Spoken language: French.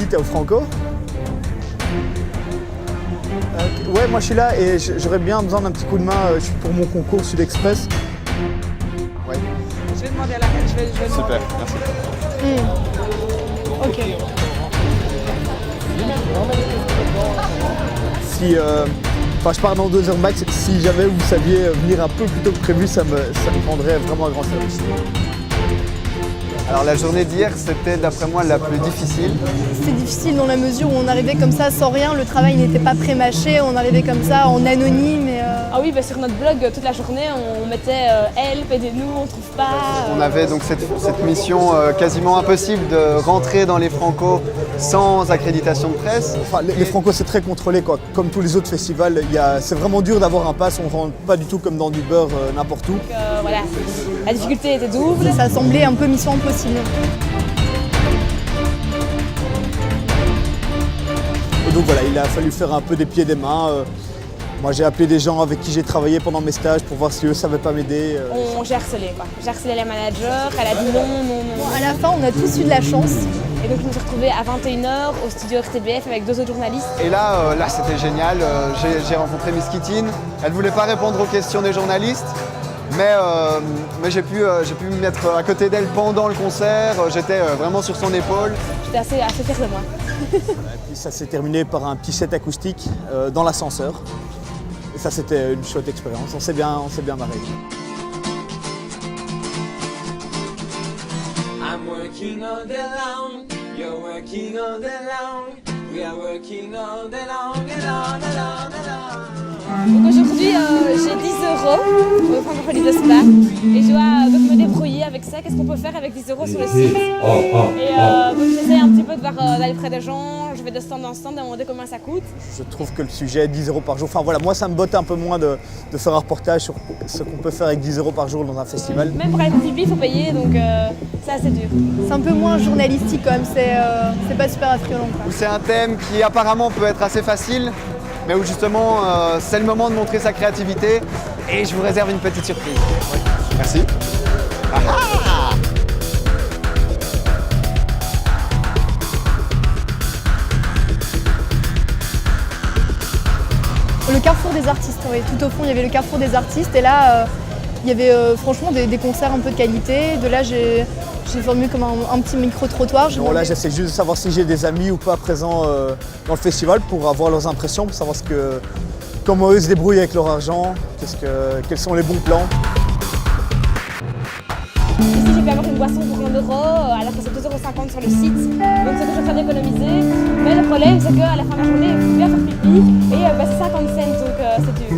t'es au Franco? Ouais, moi je suis là et j'aurais bien besoin d'un petit coup de main pour mon concours Sud Express. Ouais. Je vais demander à la je vais demander. Super, merci. Ok. Si, je pars dans 2 heures max, si jamais vous saviez venir un peu plus tôt que prévu, ça me rendrait vraiment un grand service. Alors la journée d'hier, c'était d'après moi la plus difficile. C'était difficile dans la mesure où on arrivait comme ça sans rien, le travail n'était pas pré-mâché, on arrivait comme ça en anonyme. Ah oui, sur notre blog, toute la journée, on mettait help, aidez-nous, on trouve pas. On avait donc cette mission quasiment impossible de rentrer dans les Franco sans accréditation de presse. Enfin, les Franco, c'est très contrôlé, quoi. Comme tous les autres festivals, c'est vraiment dur d'avoir un pass, on ne rentre pas du tout comme dans du beurre n'importe où. Donc voilà, la difficulté était double. Ça semblait un peu mission impossible. Et donc voilà, il a fallu faire un peu des pieds et des mains. Moi j'ai appelé des gens avec qui j'ai travaillé pendant mes stages pour voir si eux ne savaient pas m'aider. J'ai harcelé quoi. J'ai harcelé les managers, elle a dit non. Bon, à la fin, on a tous eu de la chance. Et donc je me suis retrouvée à 21h au studio RTBF avec 2 autres journalistes. Et là c'était génial. J'ai rencontré Miss Kitine. Elle ne voulait pas répondre aux questions des journalistes. Mais j'ai pu me mettre à côté d'elle pendant le concert, j'étais vraiment sur son épaule. J'étais assez fière de moi. Et puis ça s'est terminé par un petit set acoustique dans l'ascenseur. Et ça c'était une chouette expérience, on s'est bien marré. I'm working all day long, you're working all day long, we are working all day long and on and on and on. Donc aujourd'hui j'ai 10 € au Francophonie de Spa et je dois donc me débrouiller avec ça. Qu'est-ce qu'on peut faire avec 10 € sur le site? Et donc j'essaie un petit peu d'aller près des gens, je vais de stand en stand demander combien ça coûte. Je trouve que le sujet est 10 € par jour. Enfin voilà, moi ça me botte un peu moins de faire un reportage sur ce qu'on peut faire avec 10 € par jour dans un festival. Même pour être TV, il faut payer, donc c'est assez dur. C'est un peu moins journalistique quand même, c'est pas super attrayant. C'est un thème qui apparemment peut être assez facile, mais où justement c'est le moment de montrer sa créativité et je vous réserve une petite surprise. Ouais. Merci. Le carrefour des artistes, oui. Tout au fond il y avait le carrefour des artistes et là il y avait franchement des concerts un peu de qualité. De là j'ai formé comme un petit micro-trottoir. Bon, là j'essaie juste de savoir si j'ai des amis ou pas présents dans le festival pour avoir leurs impressions, pour savoir comment eux se débrouillent avec leur argent, quels sont les bons plans. Ici j'ai pu avoir une boisson pour 1 €, alors que c'est 2,50 € sur le site, donc c'est toujours très d'économiser. Mais le problème c'est qu'à la fin de la journée il faut bien faire pipi et c'est 50 cents, donc c'est dur.